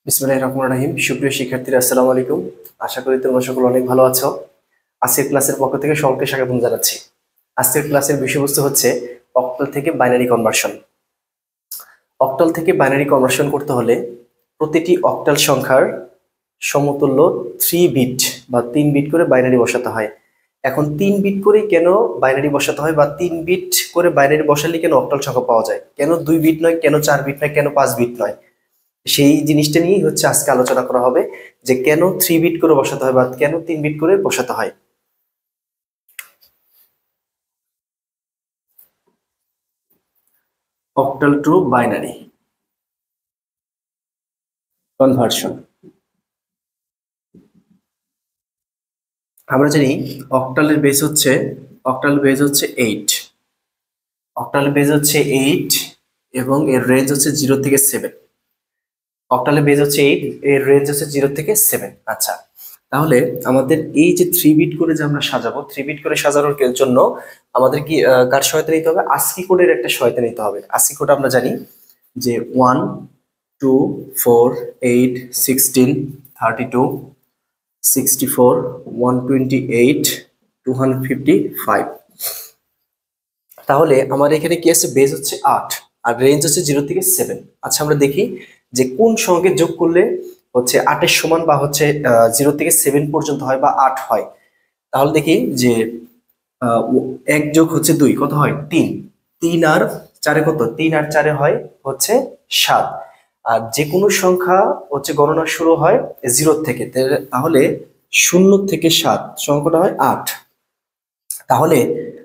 বিসমিল্লাহির রহমানির রহিম। সুপ্রিয় শিক্ষার্থীরা, আসসালামু আলাইকুম। আশা করি তোমরা সকলে অনেক ভালো আছো। আজকের ক্লাসের পক্ষ থেকে সকলকে স্বাগতম জানাচ্ছি। আজকের ক্লাসের বিষয়বস্তু হচ্ছে অক্টাল থেকে বাইনারি কনভার্সন। অক্টাল থেকে বাইনারি কনভার্সন করতে হলে প্রতিটি অক্টাল সংখ্যার সমতুল্য 3 বিট বা 3 বিট করে বাইনারি বসাতে হয়। এখন 3 বিট করে কেন বাইনারি বসাতে হয়, বা 3 বিট করে বাইনারি বসালে কেন অক্টাল সংখ্যা পাওয়া যায়, কেন 2 বিট নয়, কেন 4 বিট নয়, কেন 5 বিট নয়, সেই জিনিসটা নিয়েই হচ্ছে আজকে আলোচনা করা হবে, যে কেন 3 বিট করে বসাতে হয় বা কেন 3 বিট করে বসাতে হয়। Octal two binary conversion. আমরা জানি অক্টালের বেস হচ্ছে 8। অক্টালের বেস হচ্ছে 8 এবং এর রেঞ্জ হচ্ছে 0 থেকে 7। অক্টালের বেস হচ্ছে 8, এর রেঞ্জ হচ্ছে 0 থেকে 7। আচ্ছা, তাহলে আমাদের এই যে 3 বিট করে যে আমরা সাজাবো, 3 বিট করে সাজানোর জন্য আমাদের কি কার সহায়তা নিতে হবে? ASCII কোডের একটা সহায়তা নিতে হবে। ASCII কোড আমরা জানি যে 1 2 4 8 16 32 64 128 255। তাহলে আমার এখানে কি আছে? বেস হচ্ছে 8 আর রেঞ্জ হচ্ছে 0 থেকে 7। আচ্ছা, আমরা দেখি যে কোন সঙ্গে যোগ করলে হচ্ছে 8 এর সমান, বা হচ্ছে 0 থেকে 7 পর্যন্ত হয় বা 8 হয়। তাহলে দেখি যে 1 যোগ হচ্ছে 2 কত হয়? 3। 3 আর 4 কত? 3 আর 4 হয় হচ্ছে 7। আর যে কোনো সংখ্যা হচ্ছে গণনা শুরু হয় 0 থেকে, তাহলে 0 থেকে 7 সংখ্যাটা হয় 8। তাহলে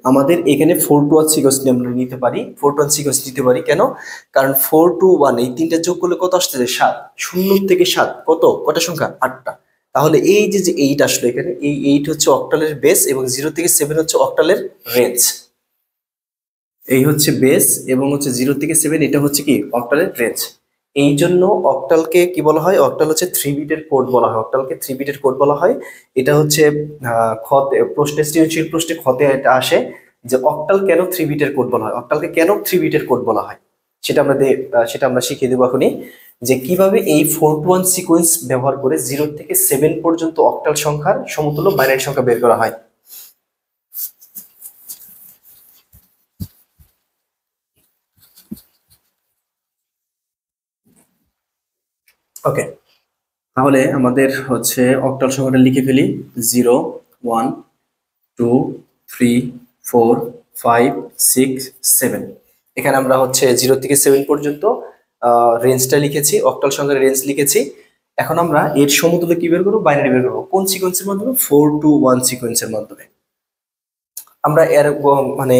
আমাদের এখানে 4 টু 1 সিকোয়েন্স আমরা নিতে পারি। 4 টু 1 সিকোয়েন্স নিতে পারি কেন? কারণ 4 টু 1 এই তিনটা যোগ করলে কত আসছে? 7। 0 থেকে 7 কটা সংখ্যা? 8টা। তাহলে এই যে 8 আসলো এখানে, এই 8 হচ্ছে অক্টালের বেস এবং 0 থেকে 7 হচ্ছে অক্টালের রেঞ্জ। এই হচ্ছে বেস এবং হচ্ছে 0 থেকে 7 এটা হচ্ছে কি? অক্টালের রেঞ্জ। এই জন্য অক্টালকে কি বলা হয়? অক্টাল হচ্ছে 3 বিটের কোড বলা হয়। অক্টালকে 3 বিটের কোড বলা হয়। এটা হচ্ছে খতে প্রশ্নে, সৃজনশীল প্রশ্নে খতে এটা আসে যে অক্টাল কেন 3 বিটের কোড বলা হয়, অক্টালকে কেন 3 বিটের কোড বলা হয়। সেটা আমরা শিখিয়ে দেবো এখনই, যে কিভাবে এই 4 টু 1 সিকোয়েন্স ব্যবহার করে 0 থেকে 7 পর্যন্ত অক্টাল সংখ্যার সমতুল্য বাইনারি সংখ্যা বের করা হয়। ওকে, তাহলে আমাদের হচ্ছে অক্টাল সংখ্যাটা লিখে ফেলি। 0 1 2 3 4 5 6 7। এখানে আমরা হচ্ছে 0 থেকে 7 পর্যন্ত রেঞ্জটা লিখেছি, অক্টাল সংখ্যার রেঞ্জ লিখেছি। এখন আমরা এর সমতুল্য কি বের করবো? বাইনারি বের করবো। কোন সিকোয়েন্সের মাধ্যমে? 4 টু 1 সিকোয়েন্সের মাধ্যমে। আমরা এর মানে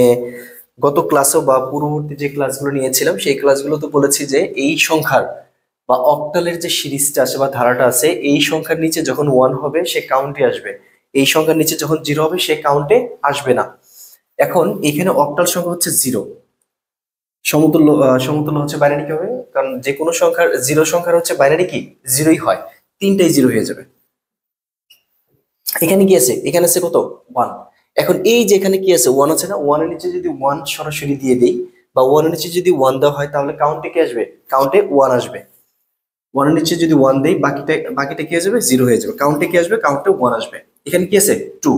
গত ক্লাসও বা পূর্ববর্তী যে ক্লাসগুলো নিয়েছিলাম সেই ক্লাসগুলো তো বলেছি যে এই সংখ্যার বা অক্টালের যে সিরিজটা আছে বা ধারাটা আছে, এই সংখ্যার নিচে যখন 1 হবে সে কাউন্টে আসবে, এই সংখ্যার নিচে যখন 0 হবে সে কাউন্টে আসবে না। এখন এখানে অক্টাল সংখ্যা হচ্ছে 0, সমতুল্য হচ্ছে বাইনারি কি হবে? কারণ যে কোনো সংখ্যার 0 সংখ্যার হচ্ছে বাইনারি কি? 0ই হয়, তিনটাই 0 হয়ে যাবে। এখানে কি আছে? এখানে আছে কত? 1। এখন এই যে এখানে কি আছে? 1 আছে না? 1 এর নিচে যদি 1 সরাসরি দিয়ে দেই, বা 1 এর নিচে যদি 1 দেওয়া হয়, তাহলে কাউন্টে কি আসবে? কাউন্টে 1 আসবে। 1 এর নিচে যদি 1 দেই, বাকিটা কি হয়ে যাবে? 0 হয়ে যাবে। কাউন্টে কি আসবে? কাউন্টে 1 আসবে। এখানে কি আছে? 2।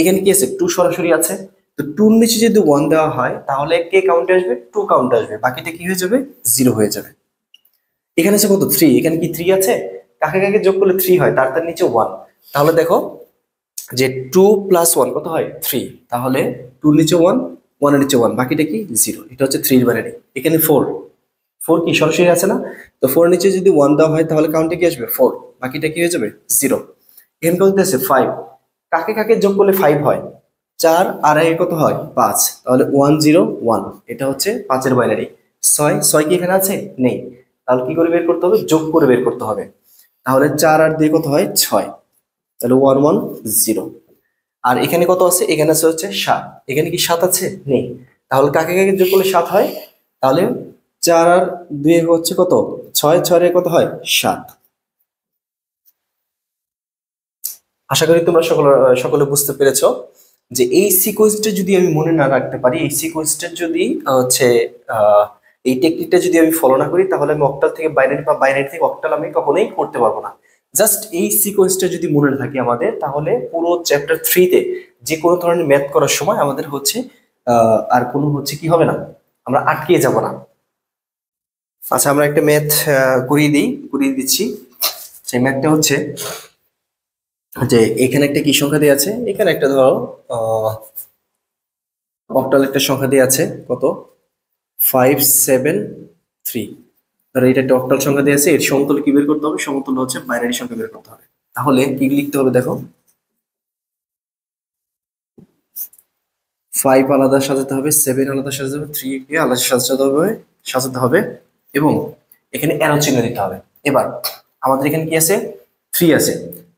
এখানে কি আছে? 2 সরাসরি আছে। তো 2 এর নিচে যদি 1 দেওয়া হয়, তাহলে কে কাউন্টে আসবে? 2 কাউন্টে আসবে। বাকিটা কি হয়ে যাবে? 0 হয়ে যাবে। এখানে আছে কত? 3। এখানে কি 3 আছে? কাকে কাকে যোগ করলে 3 হয়? তার নিচে 1। তাহলে দেখো যে 2 প্লাস 1 কত হয়? 3। তাহলে 2 এর নিচে 1, 1 এর নিচে 1, বাকিটা কি? 0। এটা হচ্ছে 3 এর বাইনারি। এখানে 4 কি সরাসরি আছে না? তো 4 এর নিচে যদি 1 দেওয়া হয়, তাহলে কাউন্টে কি আসবে? 4। বাকিটা কি হয়ে যাবে? 0। এখানে কত আছে? 5। কাকে কাকে যোগ করলে 5 হয়? 4 আর 1 কত হয়? 5। তাহলে 1 0 1, এটা হচ্ছে 5 এর বাইনারি। 6 কি এখানে আছে? নেই। তাহলে কি করে বের করতে হবে? যোগ করে বের করতে হবে। তাহলে 4 আর 2 কত হয়? 6। তাহলে 1 1 0। আর এখানে কত আছে? এখানে আছে হচ্ছে 7। এখানে কি 7 আছে? নেই। তাহলে কাকে কাকে যোগ করলে 7 হয়? তাহলে 4 আর 2 হচ্ছে কত? 6, 6 এর কত হয়? 7। আশা করি তোমরা সকলে বুঝতে পেরেছো যে এই সিকোয়েন্সটা যদি আমি মনে না রাখতে পারি, এই সিকোয়েন্সটা যদি হচ্ছে এই টেকনিকটা যদি আমি ফলো না করি তাহলে আমি অক্টাল থেকে বাইনারি বা বাইনারি থেকে অক্টাল আমি কখনোই করতে পারবো না। জাস্ট এই সিকোয়েন্সটা যদি মনে থাকে আমাদের, তাহলে পুরো চ্যাপ্টার 3-তে যে কোনো ধরনের ম্যাথ করার সময় আমাদের হচ্ছে আর কোনো হচ্ছে কি হবে না, আমরা আটকে যাব না। আচ্ছা, আমরা একটা ম্যাথ করিয়ে দিচ্ছি। সেই ম্যাথটা হচ্ছে যে এখানে একটা কি সংখ্যা দেওয়া আছে, এখানে একটা ধরো অক্টাল একটা সংখ্যা দেওয়া আছে, কত 573। ধরো এটা একটা অক্টাল সংখ্যা দেওয়া আছে, এর সমতুল্য কি বের করতে হবে, সমতুল্য হচ্ছে বাইনারি সংখ্যা বের করতে হবে। তাহলে কি লিখতে হবে দেখো, 5 আলাদা সাজাতে হবে, 7 আলাদা সাজাতে হবে, 3 কে আলাদা সাজাতে হবে এবং এখানে অ্যারো চিহ্ন দিতে হবে। এবার আমাদের এখানে কি আছে, 3 আছে,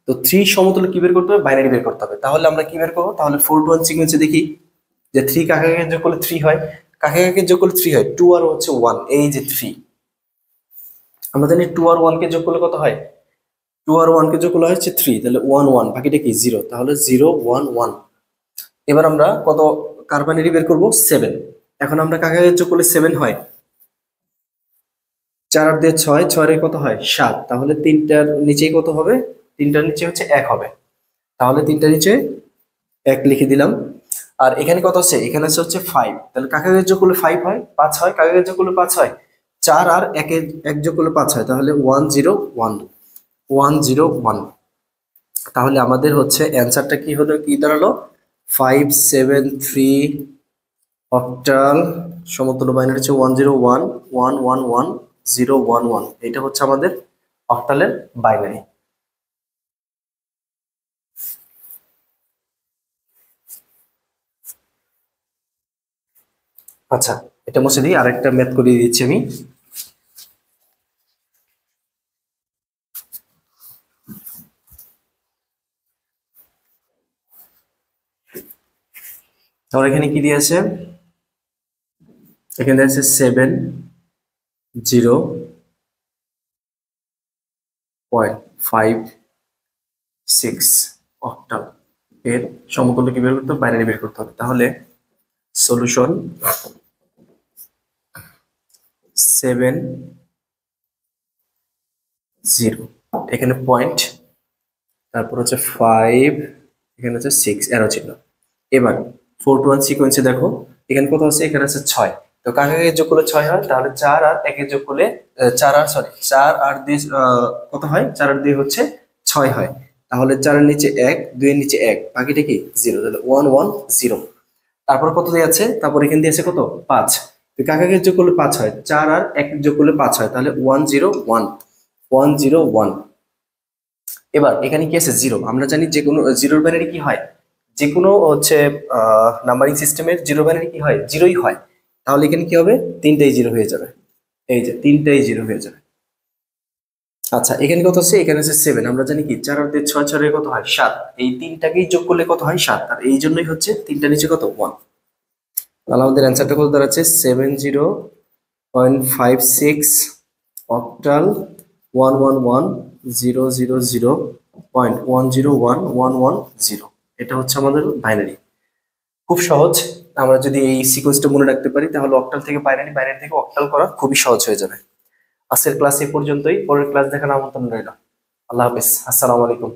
তো 3 সমতুল্য কি বের করতে হবে, বাইনারি বের করতে হবে। তাহলে আমরা কি বের করবো, তাহলে 4 to 1 সিকোয়েন্সে দেখি যে 3 কাকে কাকে যোগ করলে 3 হয়, কাকে কাকে যোগ করলে 3 হয়, 2 আর হচ্ছে 1, এই যে 3। আমরা জানি 2 আর 1 কে যোগ করলে কত হয়, 2 আর 1 কে যোগ করলে হচ্ছে 3, তাহলে 1 1, বাকিটা কি 0, তাহলে 0 1 1। এবার আমরা কত কার বাইনারি বের করবো, 7। এখন আমরা কাকে কাকে যোগ করলে 7 হয়, 4 আর দিয়ে 6, 6 এর কত হয় 7, তাহলে 3টার নিচেই কত হবে, 3টার নিচে হচ্ছে 1 হবে, তাহলে 3টার নিচে 1 লিখে দিলাম। আর এখানে কত আছে, এখানে আছে হচ্ছে 5, তাহলে কাকে কাকে যোগ করলে 5 হয়, 5 হয়, কাকে কাকে যোগ করলে 5 হয়, 4 আর 1 যোগ করলে 5 হয়, তাহলে 101। তাহলে আমাদের হচ্ছে অ্যান্সারটা কি হলো, কি দাঁড়ালো, 573 অক্টাল সমতুল্য বাইনারি হচ্ছে 101111011। এটা হচ্ছে আমাদের অক্টালের বাইনারি। আচ্ছা, এটা মুছে দিই, আরেকটা ম্যাথ করিয়ে দিচ্ছি আমি। তাহলে এখানে কি দিয়েছে, এখানে আছে 70.56 অক্টাল, এর সমতুল্য কি বের করতে হবে, বাইনারি বের করতে হবে। তাহলে সলিউশন 70, এখানে পয়েন্ট, তারপর হচ্ছে 5, এখানে হচ্ছে 6 অ্যারো চিহ্ন। এবার 4 to 1 সিকোয়েন্সে দেখো, এখানে কত আছে, এখানে আছে 6, তো কাকে কাকে যোগ করলে 6 হয়, তাহলে 4 আর 1 এর যোগ করলে 4 আর 2 কত হয়, 4 আর 2 হচ্ছে 6 হয়, তাহলে 4 এর নিচে 1, 2 এর নিচে 1, বাকিটা কি 0, তাহলে 110। তারপর কত দিয়ে আছে, তারপর এখানে দিয়েছে কত 5, তো কাকে কাকে যোগ করলে 5 হয়, 4 আর 1 যোগ করলে 5 হয়, তাহলে 101। এবার এখানে কি আছে 0, আমরা জানি যে কোনো জিরোর বাইনারি কি হয়, যে কোনো হচ্ছে নাম্বারিং সিস্টেমের জিরো বাইনারি কি হয়, জিরোই হয়। তাহলে এখানে কি হবে, 3টাই জিরো হয়ে যাবে, এই যে 3টাই জিরো হয়ে যাবে। আচ্ছা, এখানে কত আছে, এখানে আছে 7, আমরা জানি কি 4 আর 2 6, 6 এর কত হয় 7, এই 3টাকেই যোগ করলে কত হয় 7, আর এই জন্যই হচ্ছে 3টার নিচে কত 1। তাহলে আমাদের অ্যান্সারটা কত দাঁড়াচ্ছে, 70.56 অক্টাল 11100.101110। এটা হচ্ছে আমাদের বাইনারি। খুব সহজ, আমরা যদি এই সিকোয়েন্সটা মনে রাখতে পারি তাহলে অক্টাল থেকে বাইনারি, বাইনারি থেকে অক্টাল করা খুবই সহজ হয়ে যাবে। আজকের ক্লাস এই পর্যন্তই, পরের ক্লাস দেখার আমন্ত্রণ রইল। আল্লাহ হাফেজ, আসসালামু আলাইকুম।